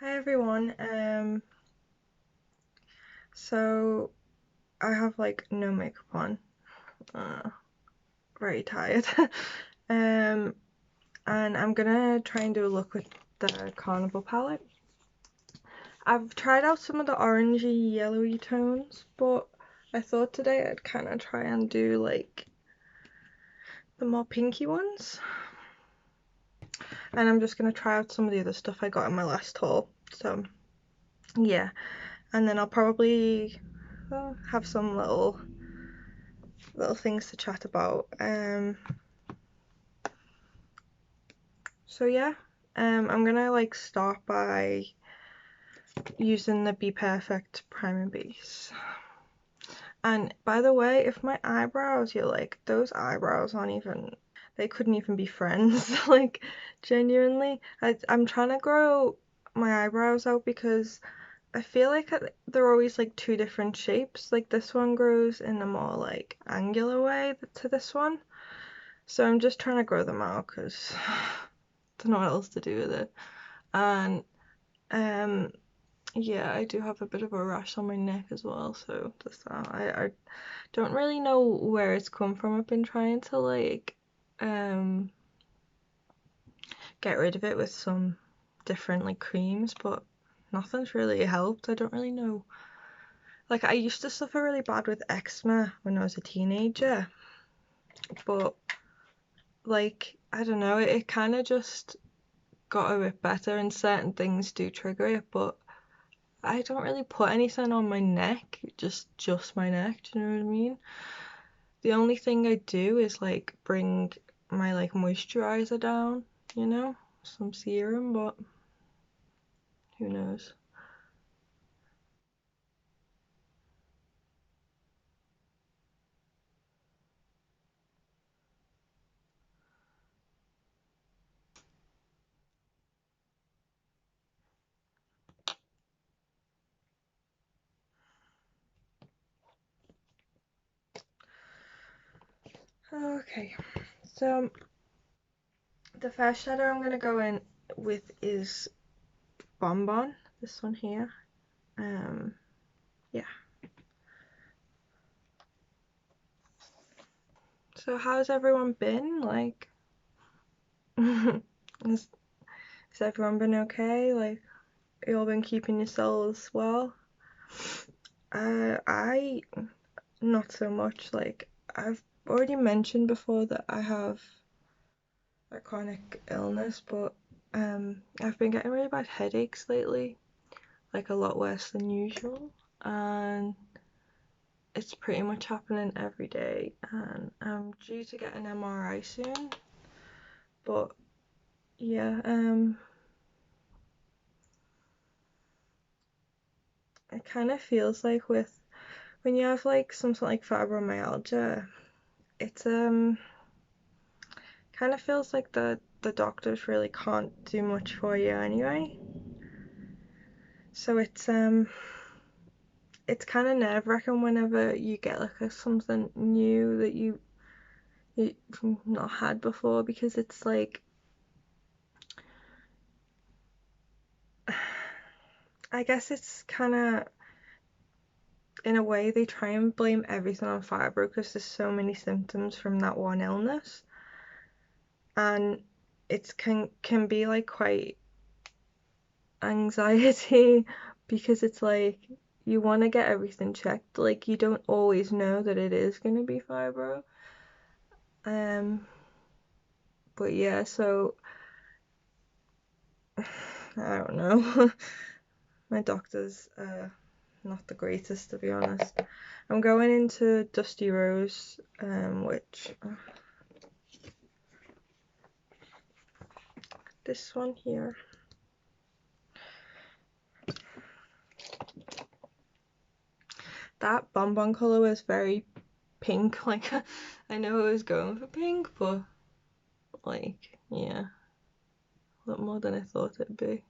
Hi everyone. So I have like no makeup on. Uh, Very tired. Um, and I'm gonna try and do a look with the Carnival palette. I've tried out some of the orangey, yellowy tones, but I thought today I'd kind of try and do like the more pinky ones. And I'm just gonna try out some of the other stuff I got in my last haul. So yeah, and then I'll probably have some little things to chat about. So yeah, I'm gonna like start by using the Bperfect primer base. And by the way, if my eyebrows, you're like, those eyebrows aren't even, they couldn't even be friends. Like, genuinely, I'm trying to grow my eyebrows out because I feel like they're always like two different shapes. Like this one grows in a more like angular way to this one. So I'm just trying to grow them out because I don't know what else to do with it. And um yeah, I do have a bit of a rash on my neck as well, so just that. I don't really know where it's come from. I've been trying to like um get rid of it with some different like creams, but nothing's really helped. I don't really know. Like I used to suffer really bad with eczema when I was a teenager, but like I don't know, it kind of just got a bit better, and certain things do trigger it, but I don't really put anything on my neck, just my neck, do you know what I mean? The only thing I do is like bring my like moisturizer down, you know, some serum, but who knows. Okay, so the first shadow I'm gonna go in with is Bonbon, this one here. Um, yeah. So how's everyone been? Like, has, has everyone been okay? Like, you all been keeping yourselves well? I not so much. Like, I've already mentioned before that I have a chronic illness, but I've been getting really bad headaches lately, like a lot worse than usual, and it's pretty much happening every day. And I'm due to get an MRI soon, but yeah, it kind of feels like with when you have like something like fibromyalgia, it's kind of feels like the doctors really can't do much for you anyway. So it's kind of nerve-wracking whenever you get like something new that you've not had before, because it's like I guess it's kind of in a way they try and blame everything on fibro because there's so many symptoms from that one illness, and it can be like quite anxiety because it's like you want to get everything checked, like you don't always know that it is going to be fibro. um but yeah, so I don't know. My doctor's not the greatest, to be honest. I'm going into Dusty Rose, which this one here. That Bonbon color was very pink. Like I know I was going for pink, but like yeah, a lot more than I thought it'd be.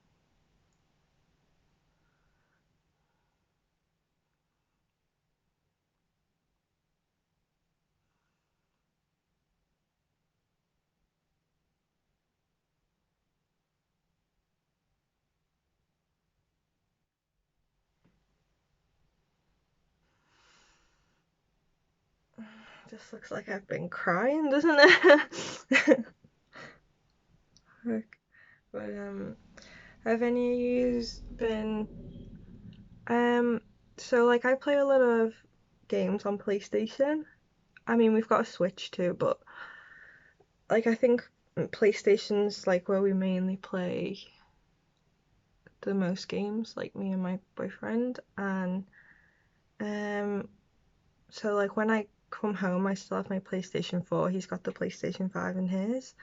Just looks like I've been crying, doesn't it? But have any of yous been so like I play a lot of games on PlayStation. I mean, we've got a Switch too, but like I think PlayStation's like where we mainly play the most games, like me and my boyfriend. And um so like when I come home I still have my PlayStation 4. He's got the PlayStation 5 in his.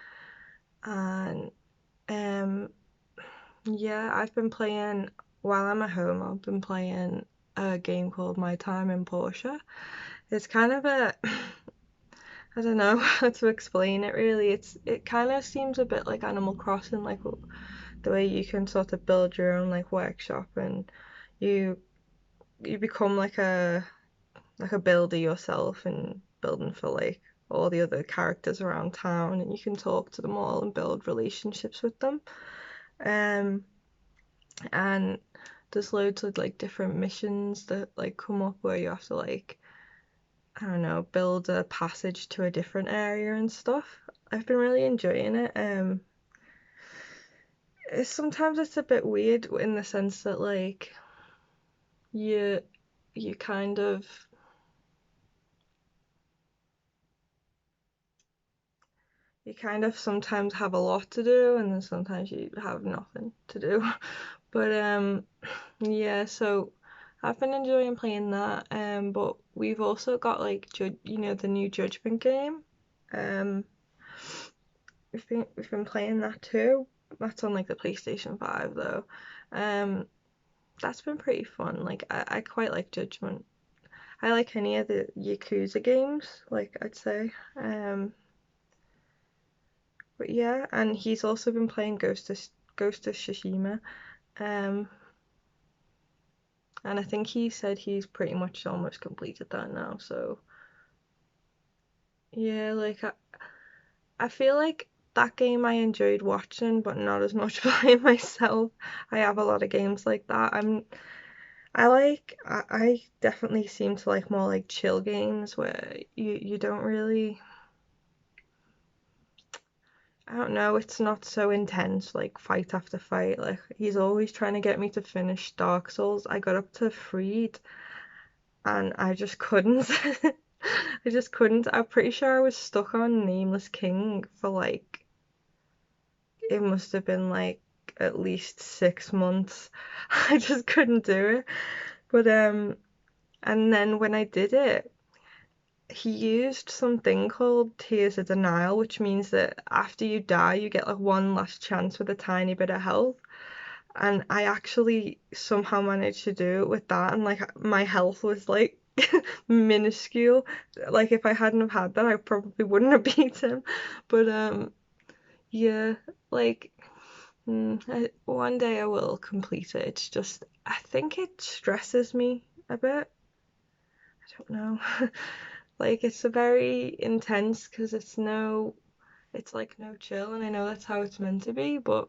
And um yeah, I've been playing while I'm at home. I've been playing a game called My Time in Portia. It's kind of a I don't know how to explain it really. It kind of seems a bit like Animal Crossing, like the way you can sort of build your own like workshop, and you you become like a builder yourself and building for like all the other characters around town, and you can talk to them all and build relationships with them. Um, and there's loads of like different missions that like come up where you have to like I don't know, build a passage to a different area and stuff. I've been really enjoying it. Sometimes it's a bit weird in the sense that like you you kind of sometimes have a lot to do and then sometimes you have nothing to do. But yeah, so I've been enjoying playing that. But we've also got like the new Judgment game. Um, we've been playing that too. That's on like the PlayStation 5 though. Um, that's been pretty fun. Like I quite like Judgment. I like any of the Yakuza games, like I'd say. But yeah, and he's also been playing Ghost of Tsushima. Um, and I think he said he's pretty much almost completed that now. So yeah, like I feel like that game I enjoyed watching, but not as much playing myself. I have a lot of games like that. I definitely seem to like more like chill games where you don't really I don't know, it's not so intense like fight after fight. Like he's always trying to get me to finish Dark Souls. I got up to Freed and I just couldn't. I just couldn't. I'm pretty sure I was stuck on Nameless King for like it must have been like at least 6 months. I just couldn't do it. But and then when I did it, he used something called Tears of Denial, which means that after you die, you get like one last chance with a tiny bit of health. And I actually somehow managed to do it with that, and like my health was like minuscule. Like if I hadn't have had that, I probably wouldn't have beat him. But yeah, like one day I will complete it. It's just I think it stresses me a bit. I don't know. Like it's a very intense because it's like no chill, and I know that's how it's meant to be, but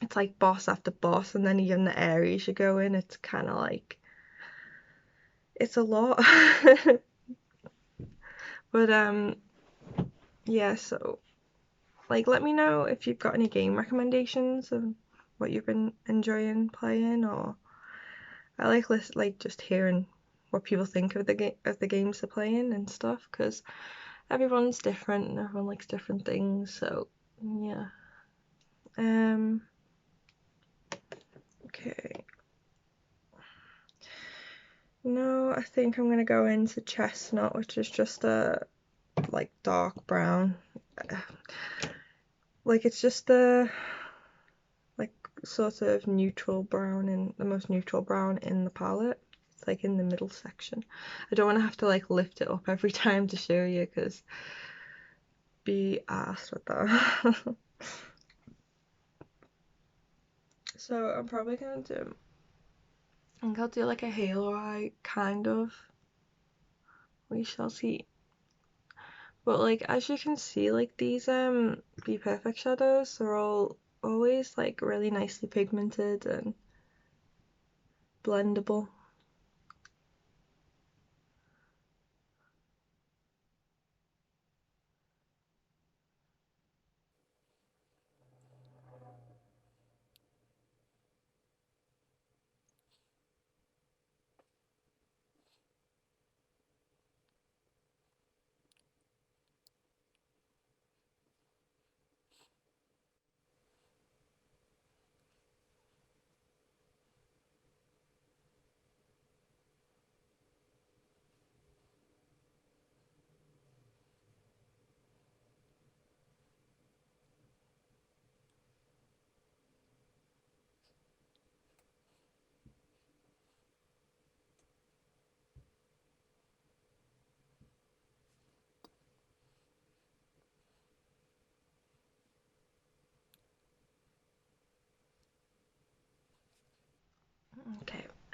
it's like boss after boss, and then even the areas you go in, it's kind of like it's a lot. But yeah, so like let me know if you've got any game recommendations of what you've been enjoying playing, or I like just hearing what people think of the games they're playing and stuff, because everyone's different and everyone likes different things. So yeah. Um. Okay. No, I think I'm gonna go into Chestnut, which is just a like dark brown. Like it's just a like sort of neutral brown, in the most neutral brown in the palette. It's like in the middle section. I don't want to have to like lift it up every time to show you because be asked with that. So I'm probably gonna do. I think I'll do like a halo eye kind of. We shall see. But like as you can see, like these Bperfect shadows are all always like really nicely pigmented and blendable.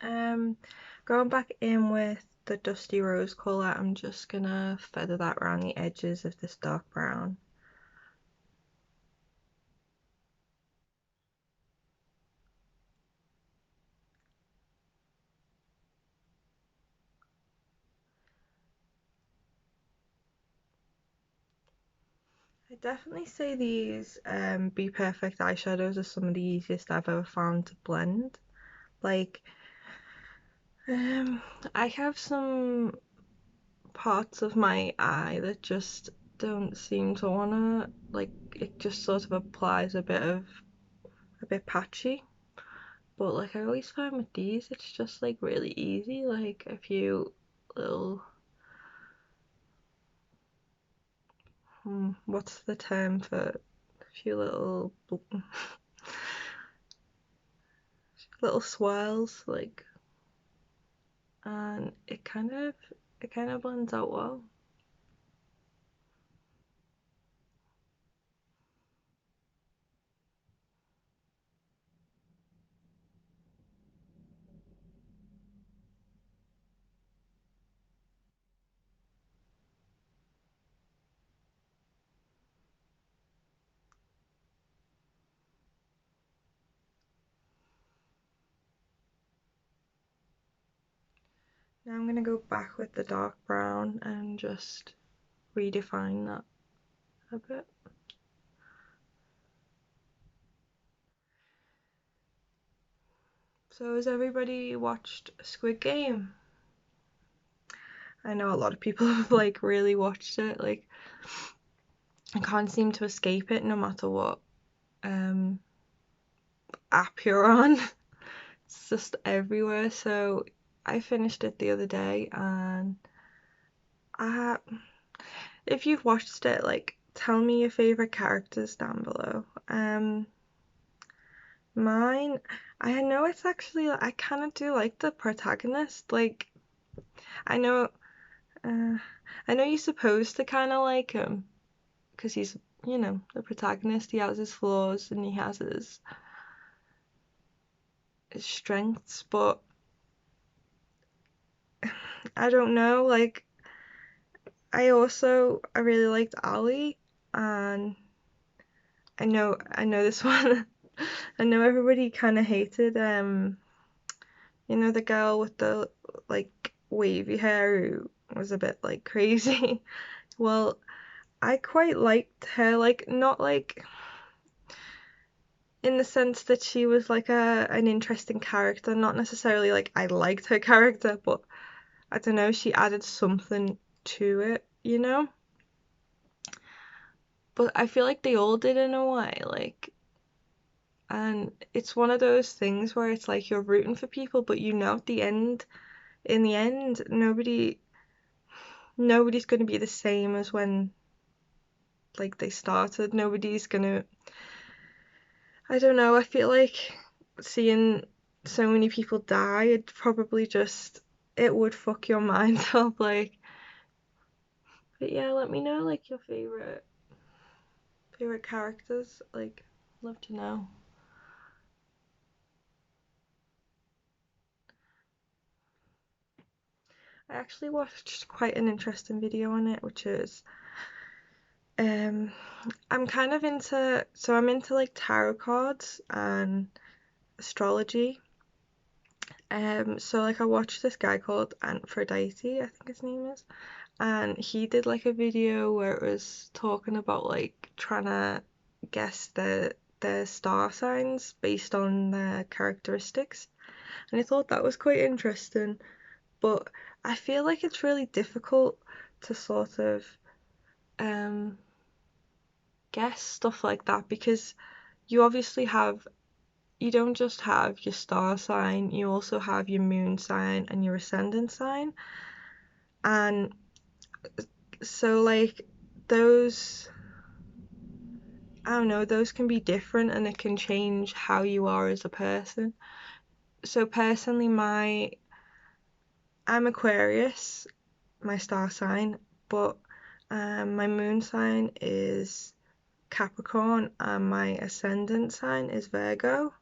Going back in with the Dusty Rose colour, I'm just gonna feather that around the edges of this dark brown. I definitely say these Bperfect eyeshadows are some of the easiest I've ever found to blend. Like, I have some parts of my eye that just don't seem to wanna, like, it just sort of applies a bit patchy. But like I always find with these, it's just like really easy, like a few little, what's the term for a few little swirls, like, and it kind of blends out well. Now I'm gonna go back with the dark brown and just redefine that a bit. So has everybody watched Squid Game? I know a lot of people have like really watched it. Like, I can't seem to escape it no matter what um app you're on. It's just everywhere. So I finished it the other day, and I, if you've watched it, like, tell me your favorite characters down below. Mine, I know it's actually, I kind of do like the protagonist. Like, I know, uh, I know you're supposed to kind of like him because he's, the protagonist. He has his flaws and he has his strengths, but I don't know. Like, I really liked Ali, and I know this one. I know everybody kind of hated the girl with the like wavy hair who was a bit like crazy. Well, I quite liked her, like, not like in the sense that she was like an interesting character, not necessarily like I liked her character, but I don't know, she added something to it. But I feel like they all did in a way, like, and it's one of those things where it's like you're rooting for people, but at the end, in the end, nobody's going to be the same as when like they started. Nobody's gonna, I don't know, I feel like seeing so many people die, it would fuck your mind up, like. But yeah, let me know like your favorite characters, like, love to know. I actually watched quite an interesting video on it, which is um I'm kind of I'm into like tarot cards and astrology. So like I watched this guy called Aphrodite, I think his name is, and he did like a video where it was talking about like trying to guess the star signs based on their characteristics, and I thought that was quite interesting. But I feel like it's really difficult to sort of um guess stuff like that because you obviously have you don't just have your star sign, you also have your moon sign and your ascendant sign. And so, like, those, I don't know, those can be different and it can change how you are as a person. So, personally, I'm Aquarius, my star sign, but my moon sign is Capricorn and my ascendant sign is Virgo.